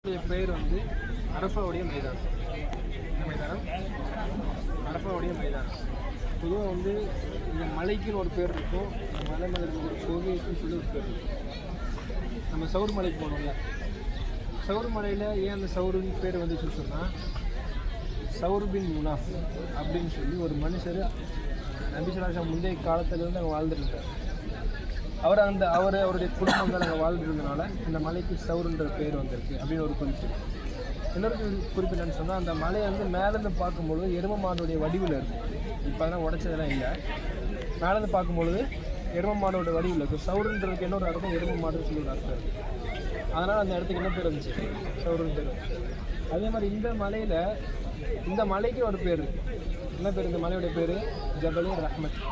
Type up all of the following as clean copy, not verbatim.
பேர் வந்து அரஃபாவுடைய மைதானம். இந்த மைதானம் அரஃபாவுடைய மைதானம். பொதுவாக வந்து இந்த மலைக்குன்னு ஒரு பேர் இருக்கும், மலை மேலே ஒரு கோவிலுக்குன்னு சொல்லி ஒரு பேர் இருக்கும். நம்ம சவுர் மலைக்கு போனோம்ல, சவுர் மலையில் ஏன் அந்த சவுருன்னு பேர் வந்துச்சுன்னு சொன்னால், சவுர் பின் முனாஃப் அப்படின்னு சொல்லி ஒரு மனுஷர் நபிசுல்லாஹ் முந்தைய காலத்திலேருந்து அங்கே வாழ்ந்துருந்தார். அவருடைய குடும்பங்கள் அங்கே வாழ்ந்துருந்தனால இந்த மலைக்கு சவுருன்ற பேர் வந்திருக்கு அப்படின்னு ஒரு குறிப்பு. இன்னொரு குறிப்பு என்னன்னு சொன்னால், அந்த மலையை வந்து மேலேருந்து பார்க்கும்பொழுது எரும மாடுடைய வடிவில் இருக்கும். இப்போ அதெல்லாம் உடச்சதெல்லாம் இல்லை, மேலேருந்து பார்க்கும்பொழுது எரும மாடோட வடிவில் இருக்கும். சவுருன்றதுக்கு இன்னொரு அர்த்தம் எரும மாடுன்னு சொல்லி ஒரு அர்த்தம் இருக்குது. அதனால் அந்த இடத்துக்கு என்ன பேர் இருந்துச்சு, சவுருன்னு பேர். அதே மாதிரி இந்த மலைக்கு ஒரு பேர் இருக்குது. என்ன பேர் இந்த மலையோடைய பேர்? ஜபலே ரஹ்மத்.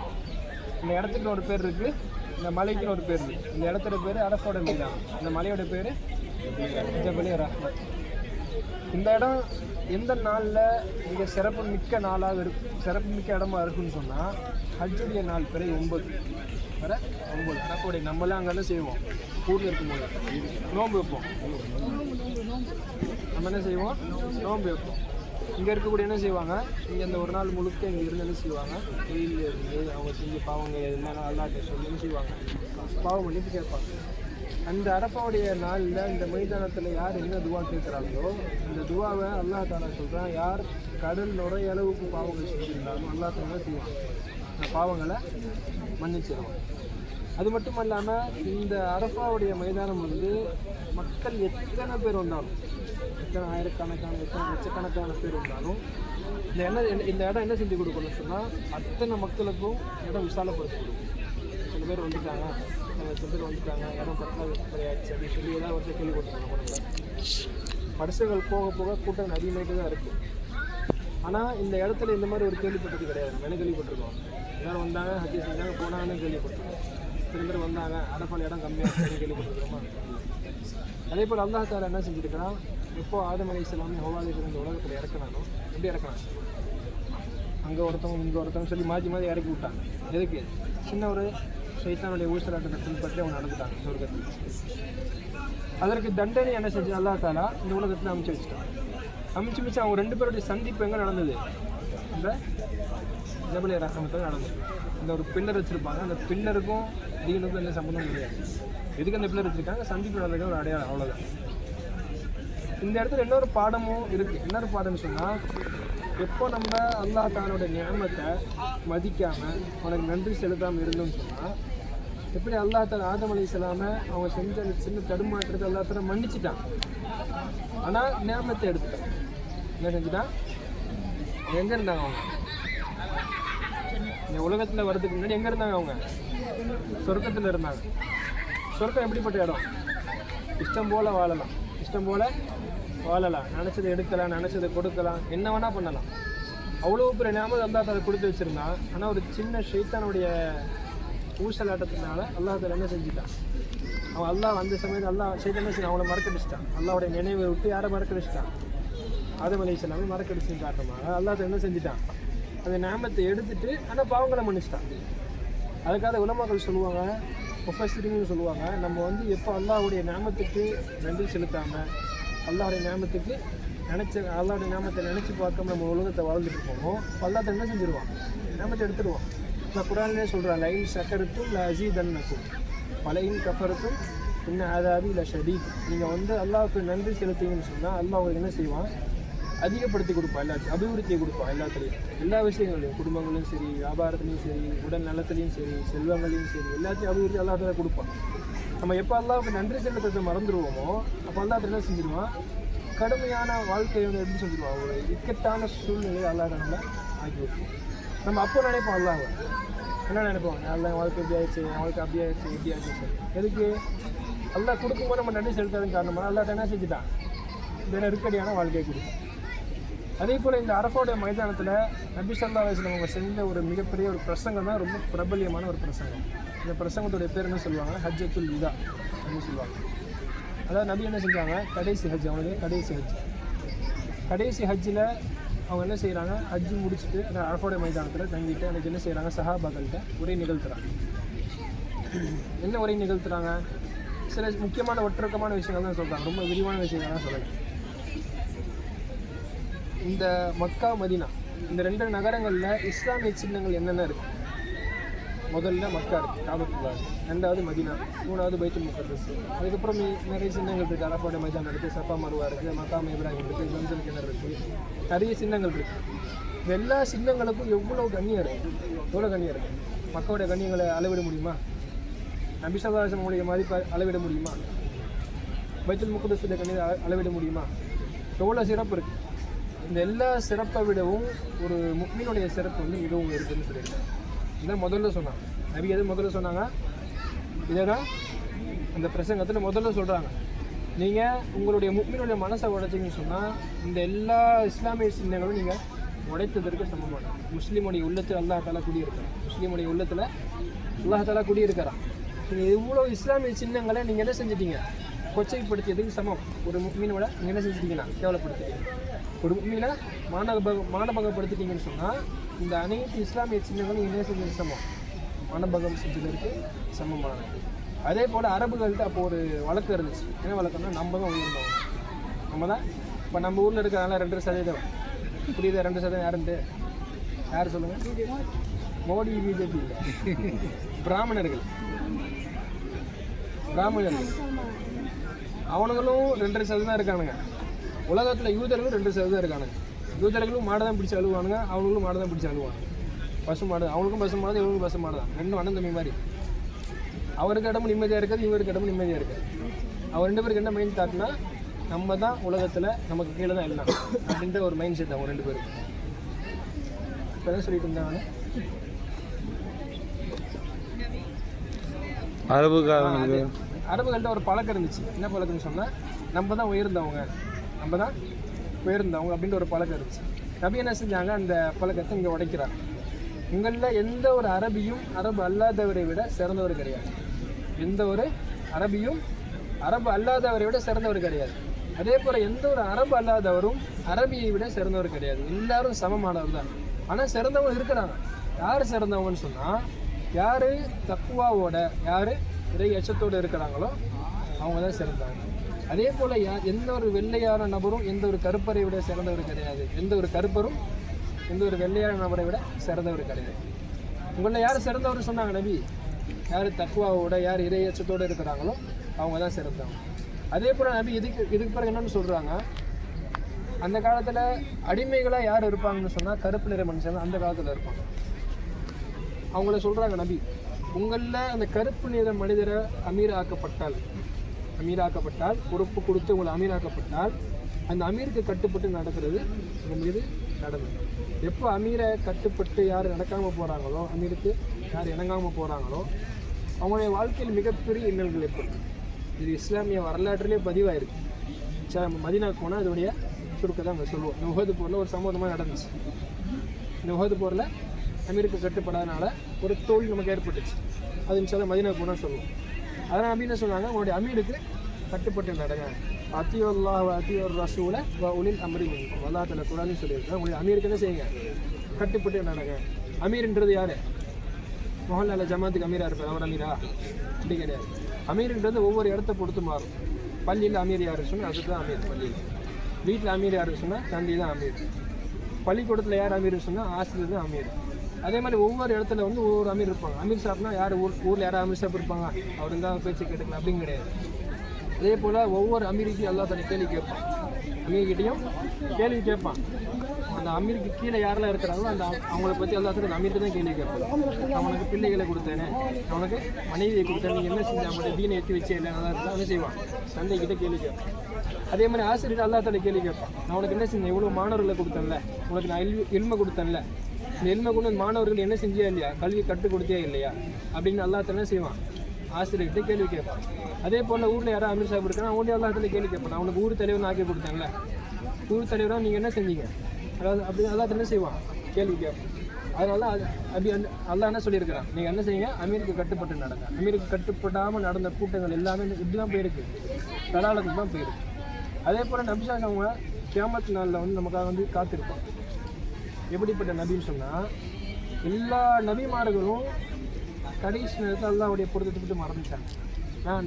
இந்த இடத்துக்கு ஒரு பேர் இருக்குது, இந்த மலைக்குன்னு ஒரு பேர் இருக்குது. இந்த இடத்தோட பேர் அரஃபாவோட மைதானம், இந்த மலையோட பேர் ஜபலே ரஹ்மத். இந்த இடம் எந்த நாளில் மிக சிறப்பு மிக்க இடமா இருக்குன்னு சொன்னால், ஹஜ்ஜுடைய நாள் பிறை 9 வர 9 அரஃபாவுடைய. நம்மளாம் அங்கே என்ன செய்வோம், ஊரில் இருக்கும்போது நோன்பு வைப்போம். நம்ம என்ன செய்வோம், நோன்பு வைப்போம். இங்கே இருக்கக்கூடிய என்ன செய்வாங்க, இங்கே இந்த ஒரு நாள் முழுக்க இங்கே இருந்து என்ன செய்வாங்க, வெயிலில் இருந்து அவங்க செஞ்ச பாவங்க என்னென்ன அல்லாட்ட சொல்லி என்ன செய்வாங்க, பாவம் மன்னிப்பு கேட்பாங்க. அந்த அரஃபாவுடைய நாளில் இந்த மைதானத்தில் யார் என்ன துவா கேட்குறாங்களோ, இந்த துவாவை அல்லாஹ் தாலா சொல்கிறான், யார் கடல் நுரைய அளவுக்கு பாவங்கள் செஞ்சுருந்தாலும் அல்லாஹ் தாலா செய்வாங்க, அந்த பாவங்களை மன்னிச்சிடுவாங்க. அது மட்டும் இல்லாமல் இந்த அரஃபாவுடைய மைதானம் வந்து மக்கள் எத்தனை பேர் வந்தாலும், எத்தனை ஆயிரக்கணக்கான எத்தனை லட்சக்கணக்கான பேர் இருந்தாலும் இந்த இடம் என்ன செஞ்சு கொடுக்கணும்னு சொன்னால், அத்தனை மக்களுக்கும் இடம் விசாலப்படுத்தி கொடுக்கும். சில பேர் வந்துட்டாங்க, இடம் பற்றாக்குறையாச்சு அப்படின்னு சொல்லி ஏதாவது ஒரு கேள்விப்பட்டிருக்காங்க. வருஷங்கள் போக போக கூட்டம் அதிகமாகிட்டு தான் இருக்குது. ஆனால் இந்த இடத்துல இந்த மாதிரி ஒரு கேள்விப்பட்டது கிடையாது. என்ன கேள்விப்பட்டிருக்கோம், எல்லோரும் வந்தாங்க, ஹஜ்ஜி செஞ்சாங்க, போனாங்கன்னு கேள்விப்பட்டிருக்கோம். சில பேர் வந்தாங்க, அரஃபால இடம் கம்மியாக கேள்விப்பட்டிருக்கிறோமா? அதே போல் அல்லாஹ் தாலா என்ன செஞ்சுருக்கிறான், எப்போ ஆதம் அலைஹிஸ்ஸலாம் ஹவ்வா அலைஹிஸ்ஸலாம் இந்த உலகத்தில் இறக்குனானோ, எப்படி இறக்குனாங்க, அங்கே ஒருத்தவங்க இங்கே ஒருத்தவங்க சொல்லி மாற்றி இறக்கி விட்டாங்க. எதுக்கு? சின்ன ஒரு ஷைத்தானுடைய ஊசலாட்டத்தை பின்பற்றி அவங்க நடந்துட்டாங்க சொர்க்கத்தில். அதற்கு தண்டனை என்ன செஞ்சு அல்லாஹ் தாலா இந்த உலகத்தில் அமைச்சு வச்சுட்டாங்க. அமைச்சு வச்சு அவங்க 2 பேருடைய சந்திப்பு எங்கே நடந்தது, இந்த ஜபலே ரஹ்மத்தில் நடந்தது. இந்த ஒரு பில்லர் வச்சுருப்பாங்க, அந்த பில்லருக்கும் தீனுக்கும் எந்த சம்பந்தம் கிடையாது. எதுக்கு அந்த பில்லர் வச்சுருக்காங்க, சந்திப்பு நடந்தது ஒரு அடையாளம், அவ்வளோதான். இந்த இடத்துல இன்னொரு பாடமும் இருக்குது. இன்னொரு பாடம்னு சொன்னால், எப்போ நம்ம அல்லாஹ் தாலோட நியமத்தை மதிக்காமல் அவனுக்கு நன்றி செலுத்தாமல் இருந்தோம்னு சொன்னால், எப்படி அல்லாஹ் தாலா ஆதம் அலைஹிஸ்ஸலாமை அவங்க செஞ்ச அந்த சின்ன தடுமாற்றத்தை அல்லாஹ் தாலா மன்னிச்சிட்டான். ஆனால் நியமத்தை எடுத்துட்டான். என்ன செஞ்சுட்டான், எங்கே இருந்தாங்க அவங்க இந்த உலகத்தில் வர்றதுக்கு முன்னாடி? எங்கே இருந்தாங்க அவங்க? சொர்க்கத்தில் இருந்தாங்க. சொர்க்கம் எப்படிப்பட்ட இடம்? இஷ்டம் போல் வாழலாம், நினச்சதை எடுக்கலாம், நினச்சதை கொடுக்கலாம், என்ன வேணால் பண்ணலாம். அவ்வளோ பெரிய நியமத் அல்லாஹ் தாலா கொடுத்து வச்சுருந்தான். ஆனால் ஒரு சின்ன ஷைத்தானுடைய ஊசலாட்டத்தினால அல்லாஹ் தாலா என்ன செஞ்சுட்டான், அவன் அந்த சமயத்தில் ஷைத்தான் என்ன செஞ்சான், அவங்கள மறக்கடிச்சிட்டான். அல்லாஹ்வுடைய நினைவை விட்டு யாரை மறக்கடிச்சிட்டான், ஆதம் அலைஹிஸ்ஸலாமை மறக்கடிச்சின்னு காரணமாக அல்லாஹ் தாலா என்ன செஞ்சுட்டான், அந்த நியமத்தை எடுத்துட்டு ஆனால் பாவங்களை மன்னிச்சிட்டான். அதுக்காக உலமாக்கள் சொல்லுவாங்க, முஃபஸ்ஸிரீன்னு சொல்லுவாங்க, நம்ம வந்து எப்போ அல்லாஹ்வுடைய நியமத்துக்கு நன்றி செலுத்தாமல், அல்லாஹ்வுடைய நியமத்தை நினச்சி பார்க்காம நம்ம உலகத்தை வாழ்ந்துட்டு இருக்கோமோ, அல்லாஹ் என்ன செஞ்சிருவான், நியமத்தை எடுத்துருவான். நான் குர்ஆன்லேயே சொல்கிறேன், லைன் ஷக்கருக்கும் லஅஸீதன்னக்கும் வலைன் கஃபரத்தும் இன்ன அஸாபி லஷதீத். நீங்கள் வந்து அல்லாஹ்வுக்கு நன்றி செலுத்தீங்கன்னு சொன்னால் அல்லாஹ் உங்களுக்கு என்ன செய்வான், அதிகப்படுத்தி கொடுப்பான், எல்லாத்தையும் அபிவிருத்தியை கொடுப்பான். எல்லா விஷயங்களையும், குடும்பங்களையும் சரி, வியாபாரத்துலேயும் சரி, உடல் நலத்துலேயும் சரி, செல்வங்களையும் சரி, எல்லாத்தையும் அபிவிருத்தி அல்லாஹ் கொடுப்பான். நம்ம எப்போ அல்லாஹ்வுக்கு நன்றி செலுத்தத்தை மறந்துடுவோமோ, அப்போ அல்லாஹ் என்ன செஞ்சிடுவான், கடுமையான வாழ்க்கையை வந்து எப்படி செஞ்சிடுவான், ஒரு இக்கட்டான சூழ்நிலையை அல்லாஹ் நம்மளை ஆக்கி வைப்போம். நம்ம அப்போ நினைப்போம், அல்லாஹ் என்ன நினைப்போம், அல்லாஹ் வாழ்க்கை எப்படி ஆயிடுச்சு, வாழ்க்கை அப்படி ஆயிடுச்சு, எப்படி ஆயிடுச்சு சார். எதுக்கு? அல்லாஹ் கொடுக்கும்போது நம்ம நன்றி செலுத்தாதன் காரணமாக அல்லாஹ் என்ன செஞ்சுட்டான், இந்த நெருக்கடியான வாழ்க்கையை கொடுக்கும். அதே போல் இந்த அரஃபாவுடைய மைதானத்தில் நபி ஸல்லல்லாஹு அலைஹி வஸல்லம் அவங்க செஞ்ச ஒரு மிகப்பெரிய ஒரு பிரசங்கம் தான், ரொம்ப பிரபல்யமான ஒரு பிரசங்கம். இந்த பிரசங்கத்துடைய பேர் என்ன சொல்லுவாங்க, ஹஜ்ஜத்துல் விதா அப்படின்னு சொல்லுவாங்க. அதாவது நபி என்ன செஞ்சாங்க, கடைசி ஹஜ், அவனுடைய கடைசி ஹஜ்ஜில் அவங்க என்ன செய்கிறாங்க, ஹஜ்ஜு முடிச்சுட்டு அந்த அரஃபாவுடைய மைதானத்தில் தங்கிட்டு அன்றைக்கி என்ன செய்கிறாங்க, சஹாபாக்கள்கிட்ட உரை நிகழ்த்துறாங்க. என்ன உரை நிகழ்த்துறாங்க, சில முக்கியமான ஒட்டுறக்கமான விஷயங்கள் தான் சொல்கிறாங்க, ரொம்ப விரிவான விஷயங்கள் தான் சொல்லலை. இந்த மக்கா மதீனா இந்த 2 நகரங்களில் இஸ்லாமிய சின்னங்கள் என்னென்ன இருக்குது? முதல்ல மக்கா இருக்குது, காபத்துல்லா இருக்குது. 2வது மதீனா, 3வது பைத்துல் முகத்தஸ். அதுக்கப்புறம் நிறைய சின்னங்கள் இருக்குது. அரஃபாட் மைதான் இருக்குது, சஃபா மருவா இருக்குது, மக்காம் இப்ராஹிம் இருக்குது, ஜம்சம் கிணறு இருக்குது, நிறைய சின்னங்கள் இருக்குது. எல்லா சின்னங்களுக்கும் எவ்வளோ கண்ணியம் இருக்குது, எவ்வளோ கண்ணியம் இருக்குது. மக்களுடைய கண்ணியங்களை அளவிட முடியுமா? நபி ஸல்லல்லாஹு அலைஹி வஸல்லம் மதிப்பை அளவிட முடியுமா? பைத்துல் முகத்தஸுடைய கண்ணியை அளவிட முடியுமா? எவ்வளோ சிறப்பு இருக்குது. இந்த எல்லா சிறப்பை விடவும் ஒரு முஃமினுடைய சிறப்பு வந்து மிகவும் இருக்குதுன்னு சொல்லியிருக்காங்க. இதான் முதல்ல சொன்னாங்க. நபி எது முதல்ல சொன்னாங்க? இதை தான் அந்த பிரசங்கத்தில் முதல்ல சொல்கிறாங்க. நீங்கள் உங்களுடைய முஃமினுடைய மனசை உடைச்சிங்கன்னு சொன்னால் இந்த எல்லா இஸ்லாமிய சின்னங்களும் நீங்கள் உடைத்ததற்கு சமமான. முஸ்லீமுடைய உள்ளத்தில் அல்லாஹ் தஆலா குடியிருக்கிறான். முஸ்லீமுடைய உள்ளத்தில் அல்லாஹ் தஆலா குடியிருக்கிறான். நீங்கள் இவ்வளோ இஸ்லாமிய சின்னங்களை நீங்கள் என்ன செஞ்சிட்டீங்க? கொச்சைப்படுத்தியதுக்கு சமம். ஒரு முஃமினோட நீங்கள் என்ன செஞ்சிட்டீங்கன்னா கேவலப்படுத்திட்டீங்க. ஒரு முஃமினை மானபகப்படுத்திட்டீங்கன்னு சொன்னால் இந்த அனைத்து இஸ்லாமிய சின்னங்களும் என்ன செஞ்சது சமம்? மானபகம் செஞ்சதற்கு சமமானது. அதே போல் அரபுகள்கிட்ட அப்போ ஒரு வழக்கு இருந்துச்சு. என்ன வழக்கம்னா, நம்ம தான் உயர்ந்தவங்க, நம்ம தான். இப்போ நம்ம ஊரில் இருக்கிறனால 2% புரியுது. 2% யாருன்ட்டு யார் சொல்லுங்கள்? மோடி பிஜேபி இல்லை, பிராமணர்கள். அவனுங்களும் 2% தான் இருக்கானுங்க. உலகத்தில் யூதர்களும் 2% இருக்கானுங்க. யூதர்களும் மாடு தான் பிடிச்சி அழுவானுங்க, அவங்களும் மாடு தான் பிடிச்சி அழுவாங்க. பசு மாடு, அவங்களுக்கும் பசு மாடு, இவங்களுக்கும் பசு மாடு தான். 2 அண்ணன் தம்பி மாதிரி. அவருக்கு இடமும் நிம்மதியாக இருக்காது, இவருக்கு இடமும் நிம்மதியாக இருக்காது. அவர் 2 பேருக்கு என்ன மைண்ட் தாட்னா, நம்ம தான் உலகத்தில், நமக்கு கீழே தான் எல்லாம் அப்படின்ற ஒரு மைண்ட் செட் அவங்க 2 பேருக்கு. இப்போ தான் சொல்லிட்டு இருந்தாங்க அரபுகள்கிட்ட ஒரு பழக்கம் இருந்துச்சு. என்ன பழக்கம்னு சொன்னால், நம்ம தான் உயர்ந்தவங்க, நம்ம தான் உயர்ந்தவங்க அப்படின்ற ஒரு பழக்கம் இருந்துச்சு. நபி என்ன செஞ்சாங்க? அந்த பழக்கத்தை இங்கே உடைக்கிறாங்க. உங்களில் எந்த ஒரு அரபியும் அரபு அல்லாதவரை விட சிறந்தவர் கிடையாது. எந்த ஒரு அரபியும் அரபு அல்லாதவரை விட சிறந்தவர் கிடையாது. அதே போல் எந்த ஒரு அரபு அல்லாதவரும் அரபியை விட சிறந்தவர் கிடையாது. எல்லாரும் சமமானவர் தான். ஆனால் சிறந்தவங்க இருக்கிறாங்க. யார் சிறந்தவங்கன்னு சொன்னால், யார் தக்குவாவோட, யார் இறை எச்சத்தோடு இருக்கிறாங்களோ அவங்க தான் சிறந்தவங்க. அதே போல் எந்த ஒரு வெள்ளையான நபரும் எந்த ஒரு கருப்பரை விட சிறந்தவர் கிடையாது. எந்த ஒரு கருப்பரும் எந்த ஒரு வெள்ளையான நபரை விட சிறந்தவர் கிடையாது. உங்களில் யார் சிறந்தவர் சொன்னாங்க நபி? யார் தக்குவாவோட, யார் இறை எச்சத்தோடு இருக்கிறாங்களோ அவங்க தான் சிறந்தவங்க. அதே போல் நபி இதுக்கு பிறகு என்னென்னு சொல்கிறாங்க, அந்த காலத்தில் அடிமைகளாக யார் இருப்பாங்கன்னு சொன்னால் கருப்பு நிற மனுஷங்க அந்த காலத்தில் இருப்பாங்க. அவங்கள சொல்கிறாங்க நபி, உங்களில் அந்த கருப்பு நிற மனிதரை அமீராக்கப்பட்டால், பொறுப்பு கொடுத்து உங்களை அமீராக்கப்பட்டால், அந்த அமீருக்கு கட்டுப்பட்டு நடக்கிறது உங்கள் மீது நடந்தது. எப்போ அமீரை கட்டுப்பட்டு யார் நடக்காமல் போகிறாங்களோ, அமீருக்கு யார் இணங்காமல் போகிறாங்களோ, அவங்களுடைய வாழ்க்கையில் மிகப்பெரிய இன்னல்கள் ஏற்படும். இது இஸ்லாமிய வரலாற்றிலே பதிவாயிருக்கு. மதீனாவுக்கு போனால் அதோடைய சுருக்கத்தை அங்கே சொல்லுவோம். இந்த உஹது போரில் ஒரு சம்பவமாக நடந்துச்சு. இந்த உஹது போரில் அமீருக்கு கட்டுப்படாதனால ஒரு தோல்வி நமக்கு ஏற்பட்டுச்சு. அது இன்ஷால்லா மதீனாவுக்கு போனால் சொல்லுவோம். அதனால் நபி என்ன சொன்னாங்க? உங்களுடைய அமீருக்கு கட்டுப்பட்டு நடங்க. அத்தியுல்லாஹ் அத்தியுர் ரசூல வ உலில் அம்ரி மின்கும். அல்லாஹ் தஆலா குர்ஆனில் சொல்லியிருக்காங்க, உங்களுடைய அமீருக்கு என்ன செய்யுங்க? கட்டுப்பட்டு நடங்க. அமீர்ன்றது யார்? மொஹல்லால ஜமாத்துக்கு அமீராக இருப்பார், அவர் அமீரா? அப்படி கிடையாது. அமீர்ன்றது ஒவ்வொரு இடத்த பொறுத்து மாறும். பள்ளியில் அமீர் யார் சொன்னால் அதுக்கு தான் அமீர். பள்ளியில் வீட்டில் அமீர் யார் சொன்னால் தந்தை தான் அமீர். பள்ளிக்கூடத்தில் யார் அமீர் சொன்னால் ஆசிரியர் தான் அமீர். அதே மாதிரி ஒவ்வொரு இடத்துல வந்து ஒவ்வொரு அமீர் இருப்பாங்க. அமீர் சாப்னா யார் ஊரில் யாரும் அமீர் சாப் இருப்பாங்க, அவர் இருந்தால் பேச்சு கேட்டுக்கலாம் அப்படின்னு கிடையாது. அதே போல் ஒவ்வொரு அமீருக்கும் எல்லா தனி கேள்வி கேட்பான். அமீர்கிட்டையும் கேள்வி கேட்பான். அந்த அமீருக்கு கீழே யாரெல்லாம் இருக்கிறாங்களோ அந்த அவங்கள பற்றி எல்லாத்துக்கும் அமீருக்கு தான் கேள்வி கேட்பாங்க. அவனுக்கு பிள்ளைகளை கொடுத்தேனே, அவனுக்கு மனைவியை கொடுத்தேன், நீங்கள் என்ன செஞ்சேன், அவங்களோட தீனை எத்தி வச்சு இல்லை நல்லா இருந்தால் என்ன செய்வான்? தந்தைக்கிட்ட கேள்வி கேட்பான். அதே மாதிரி ஆசிரியர் அல்லா தஆலா கேள்வி கேட்பான். நான் உனக்கு என்ன செஞ்சேன்? இவ்வளோ மாணவர்களை கொடுத்தேன்ல, உனக்கு நான் இல்மை கொடுத்தேன்ல, இந்த இல்மை கொண்டு மாணவர்கள் என்ன செஞ்சியா இல்லையா, கல்வி கற்றுக் கொடுத்தியா இல்லையா அப்படின்னு அல்லா தஆலா என்ன செய்வான்? ஆசிரியர்கிட்ட கேள்வி கேட்பான். அதே போல் ஊரில் யாரும் அமீர் சாஹிப் இருக்காங்க, அவங்களே அல்லா தஆலா கேள்வி கேட்பான். நான் உனக்கு ஊர் தலைவன் ஆக்கி கொடுத்தேன்ல, ஊர் தலைவராக நீங்கள் என்ன செஞ்சீங்க, அதாவது அப்படி அல்லா தஆலா என்ன செய்வான்? கேள்வி கேட்பான். அதனால அப்படி அல்லாஹ் என்ன சொல்லியிருக்கிறான்? நீங்கள் என்ன செய்யுங்க? அமீருக்கு கட்டுப்பட்டு நடங்க. அமீருக்கு கட்டுப்படாமல் நடந்த கூட்டங்கள் எல்லாமே இப்படி தான் போயிருக்கு, தலாலத்துக்கு தான் போயிருக்கு. அதே போல் நபிசாஸ் அவங்க கியாமத் நாளில் வந்து நமக்காக வந்து காத்திருப்பாங்க. எப்படிப்பட்ட நபின்னு சொன்னால், எல்லா நபிமார்களும் கடைசி நேரத்தில் அல்லாஹ்வுடைய பொருத்தத்தை விட்டு மறந்துட்டாங்க.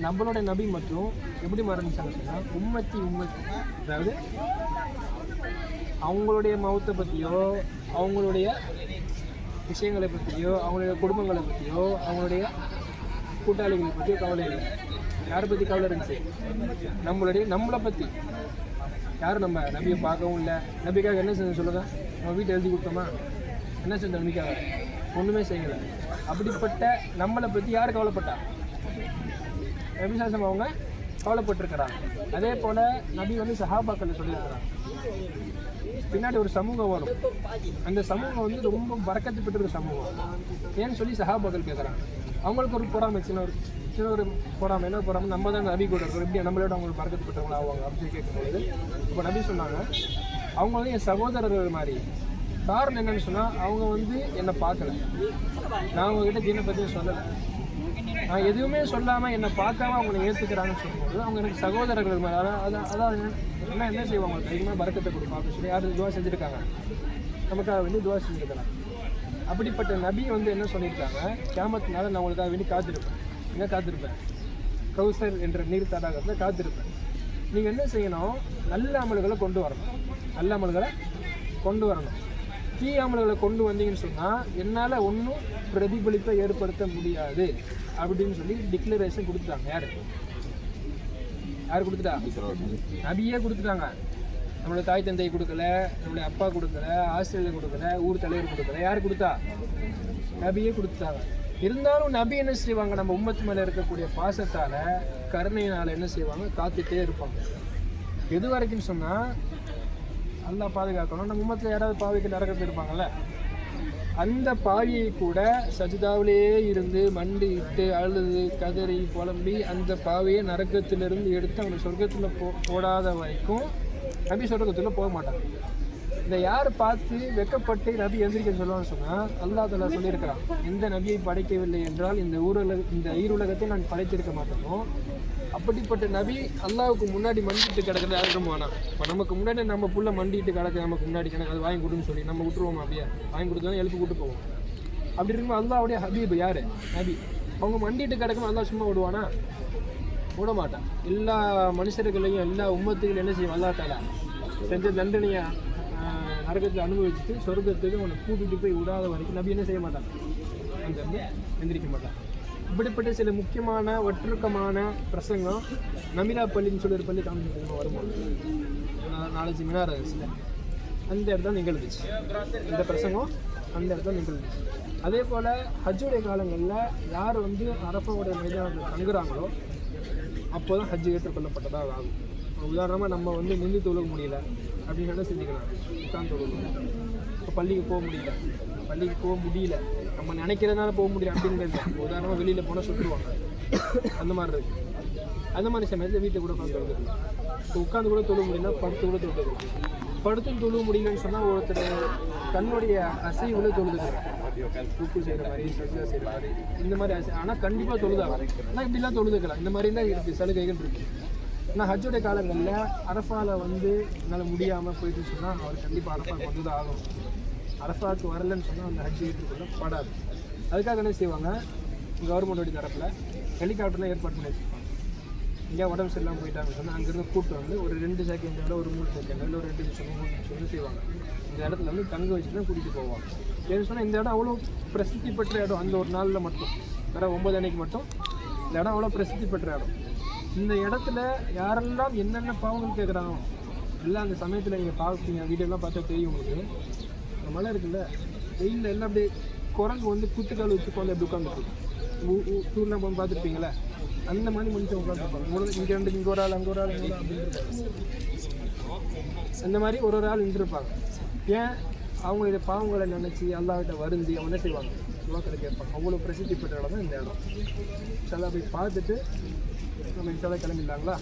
நம்மளோட நபி மட்டும் எப்படி மரணிச்சாங்க சொன்னால் உம்மத்தி அதாவது அவங்களுடைய மௌத்தை பற்றியோ அவங்களுடைய விஷயங்களை பற்றியோ அவங்களுடைய குடும்பங்களை பற்றியோ அவங்களுடைய கூட்டாளிகளை பற்றியோ கவலை இல்லை. யாரை பற்றி கவலை இருந்துச்சு? நம்மளை பற்றி. யாரும் நம்ம நபியை பார்க்கவும் இல்லை. நபிக்காக என்ன செஞ்சு சொல்லுங்கள்? நம்ம வீட்டை எழுதி கொடுத்தோமா? என்ன செஞ்ச நபிக்காக? ஒன்றுமே செய்யலை. அப்படிப்பட்ட நம்மளை பற்றி யார் கவலைப்பட்டா? நபி சாசம் அவங்க கவலைப்பட்டிருக்கிறாங்க. அதே போல் நபி வந்து சஹாபாக்கள் சொல்லியிருக்கிறாங்க, பின்னாடி ஒரு சமூகம் வரும், அந்த சமூகம் வந்து ரொம்ப பரக்கத்து பெற்றிருக்க சமூகம். ஏன்னு சொல்லி சஹாபாக்கள் கேட்குறாங்க. அவங்களுக்கு ஒரு பொறாமை, சின்ன ஒரு பொறாமை. என்ன பொறாமை? நம்ம தான் நபி கூட இருக்கிறோம், எப்படி நம்மளோட அவங்களுக்கு பரக்கத்து பெற்றவங்களா ஆவாங்க அப்படின்னு கேட்கும்போது இப்போ நபி சொன்னாங்க, அவங்க வந்து என் சகோதரர்கள் மாதிரி. காரணம் என்னன்னு சொன்னால், அவங்க வந்து என்னை பார்க்கல, நான் அவங்ககிட்ட தீனை பற்றி சொல்லலை, நான் எதுவுமே சொல்லாமல் என்னை பார்க்காம அவங்க ஏற்றுக்கிறாங்கன்னு சொல்லும்போது அவங்க எனக்கு சகோதரர்கள் மாதிரி. அதான் என்ன செய்வாங்க? அதிகமாக பரக்கத்தை கொடுப்பாங்க அப்படின்னு சொல்லி யாரும் துவா செஞ்சுருக்காங்க, நமக்காக வேண்டி துவா செஞ்சுருக்கிறாங்க. அப்படிப்பட்ட நபி வந்து என்ன சொல்லியிருக்காங்க, கியாமத்தினால நான் உங்களுக்காக வேண்டி காத்திருப்பேன். என்ன காத்திருப்பேன்? கௌசர் என்ற நீர் தடாகத்தில் காத்திருப்பேன். நீங்கள் என்ன செய்யணும்? நல்ல அமல்களை கொண்டு வரணும். நல்ல அமல்களை கொண்டு வரணும். தீய அமல்களை கொண்டு வந்தீங்கன்னு சொன்னால் என்னால் ஒன்றும் பிரதிபலிப்பை ஏற்படுத்த முடியாது அப்படின்னு சொல்லி டிக்ளரேஷன் கொடுத்துட்டாங்க. யார் கொடுத்துட்டா? நபியே கொடுத்துட்டாங்க. நம்மளோட தாய் தந்தை கொடுக்கல, நம்மளுடைய அப்பா கொடுக்கல, ஆஸ்திரேலியா கொடுக்கல, ஊர் தலைவர் கொடுக்கல. யார் கொடுத்தா? நபியே கொடுத்துட்டாங்க. இருந்தாலும் நபி என்ன செய்வாங்க? நம்ம உம்மத்து மேலே இருக்கக்கூடிய பாசத்தால், கருணையினால் என்ன செய்வாங்க? காத்துட்டே இருப்பாங்க. எது வரைக்கும் சொன்னால், அல்லாஹ் பாதுகாக்கணும், நம்ம உம்மத்தில் யாராவது பாவிக்கு நரகத்தில் இருப்பாங்கள்ல, அந்த பாவியை கூட சஜிதாவிலேயே இருந்து மண்டி இட்டு அழுது கதறி புலம்பி அந்த பாவியை நரகத்திலிருந்து எடுத்து அவங்க சொர்க்கத்தில் போடாத வரைக்கும் நபி சொர்க்கத்தில் போக மாட்டாங்க. இதை யார் பார்த்து வெக்கப்பட்டு நபி எந்திரிக்க சொல்லுவான்னு சொன்னால், அல்லாஹ் தஆலா சொல்லியிருக்கிறான், எந்த நபியை படைக்கவில்லை என்றால் இந்த ஈருலகத்தை நான் படைத்திருக்க மாட்டேனோ. அப்படிப்பட்ட நபி அல்லாவுக்கு முன்னாடி மண்டிட்டு கிடக்கிறது யார் விரும்புவானா? இப்போ நமக்கு முன்னாடி நம்ம புள்ள மண்டிட்டு கிடக்க, நமக்கு முன்னாடி எனக்கு அது வாங்கி கொடுன்னு சொல்லி நம்ம விட்டுருவோம். அப்படியே வாங்கி கொடுத்தா எழுப்பி கூட்டு போவோம். அப்படி இருக்கும்போது அல்லாவுடைய ஹபீப் யார்? நபி. அவங்க மண்டிட்டு கிடக்கும், அல்லாஹ் சும்மா விடுவானா? விட மாட்டான். எல்லா மனுஷர்களையும் எல்லா உம்மத்துகளையும் என்ன செய்யும்? அல்லாஹ் தஆலா செஞ்ச தண்டனையை நரகத்தில் அனுபவிச்சுட்டு சொர்க்கத்துக்கு அவனை கூட்டிகிட்டு போய் விடாத வரைக்கும் நபி என்ன செய்ய மாட்டான்? அங்கேருந்து எந்திரிக்க மாட்டான். இப்படிப்பட்ட சில முக்கியமான வற்றுக்கமான பிரசங்கம் நமிரா பள்ளின்னு சொல்லி ஒரு பள்ளி காமிச்சு வரும்போது நாலஞ்சு மினார் இருந்துச்சு, அந்த இடத்துல நிகழ்ந்துச்சு இந்த பிரசங்கம், அந்த இடத்துல நிகழ்ந்துச்சு. அதே போல் ஹஜ்ஜுடைய காலங்களில் யார் வந்து அரஃபாவுடைய மைதானத்தில் தங்குறாங்களோ அப்போ தான் ஹஜ்ஜு ஏற்றுக்கொள்ளப்பட்டதாக ஆகும். உதாரணமாக நம்ம வந்து நின்று தொழுக முடியல அப்படின்னு என்ன செஞ்சுக்கலாம்? உட்காந்து தொழுகணும். இப்போ பள்ளிக்கு போக முடியல, நம்ம நினைக்கிறதுனால போக முடியல அப்படிங்கிறது. உதாரணமாக வெளியில் போனால் சுற்றுவாங்க, அந்த மாதிரி இருக்குது. அந்த மாதிரி சமயத்தில் வீட்டை கூட உட்காந்து தொழுதுக்கலாம். இப்போ உட்காந்து கூட தொழுக முடியல, படுத்து கூட தொழுதுக்கலாம். படுத்தும் தொழுக முடியலன்னு சொன்னால் ஒருத்தர் தன்னுடைய அசைவுல தொழுதுக்கிறார், தூக்கு செய்கிற மாதிரி, சஜ்ஜா செய்கிற மாதிரி, இந்த மாதிரி அசை. ஆனால் கண்டிப்பாக தொழுதாக, ஆனால் இப்படிலாம் தொழுதுக்கலாம். இந்த மாதிரி தான் இருக்குது, சலுகைகள் இருக்குது. ஆனால் ஹஜ்ஜுடைய காலங்களில் அரஃபாவில் வந்து என்னால் முடியாமல் போயிட்டு சொன்னால் அவர் கண்டிப்பாக அரஃபாவுக்கு வந்து தான் ஆகும். அரஃபாவுக்கு வரலன்னு சொன்னால் அந்த ஹஜ்ஜு ஏற்றுக்கொள்ளப்படாது. அதுக்காக என்ன செய்வாங்க? கவர்மெண்டோடைய தரப்பில் ஹெலிகாப்டர்லாம் ஏற்பாடு பண்ணி வச்சுருப்பாங்க. எங்கேயா உடம்பு சரியில்லாமல் போயிட்டாங்கன்னு சொன்னால் அங்கேருந்து கூப்பிட்டு வந்து ஒரு 2 செகண்டோ ஒரு 3 செகண்டோ இல்லை ஒரு 2 நிமிஷமோ 3 நிமிஷம் செய்வாங்க. இந்த இடத்துல வந்து தங்க வச்சு தான் கூட்டிகிட்டு போவாங்க. ஏன்னு சொன்னால் இந்த இடம் அவ்வளோ பிரசித்தி பெற்ற இடம். அந்த ஒரு நாளில் மட்டும், வேறு 9 அன்னைக்கு மட்டும் இந்த இடம் அவ்வளோ பிரசித்தி பெற்ற இடம். இந்த இடத்துல யாரெல்லாம் என்னென்ன பாவங்கள் கேட்குறாங்க எல்லாம் அந்த சமயத்தில் நீங்கள் பார்ப்பீங்க. வீடியோலாம் பார்த்தா தெரியும் உங்களுக்கு. இந்த மழை இருக்குல்ல, வெயிலில் எல்லாம் அப்படியே குரங்கு வந்து குத்துக்கால் வச்சு போல எப்படி உட்காந்துருக்கும். டூர்லாம் போய் பார்த்துருப்பீங்களே, அந்த மாதிரி மனுஷன் உட்காந்துருப்பாங்க. இங்கே ஒரு ஆள், அங்கே ஒரு ஆள், அப்படின்னு அந்த மாதிரி ஒரு ஆள் நின்றுருப்பாங்க. ஏன்? அவங்க இதை பாவங்களை நினச்சி அல்லாஹ்கிட்ட வருந்தி அவங்க என்ன செய்வாங்க? துவாக்களை கேட்பாங்க. அவ்வளோ பிரசித்தி பெற்ற இடம் தான் இந்த இடம். சில போய் பார்த்துட்டு நம்ம இன்ஷால்லா கிளம்பிடலாங்களா?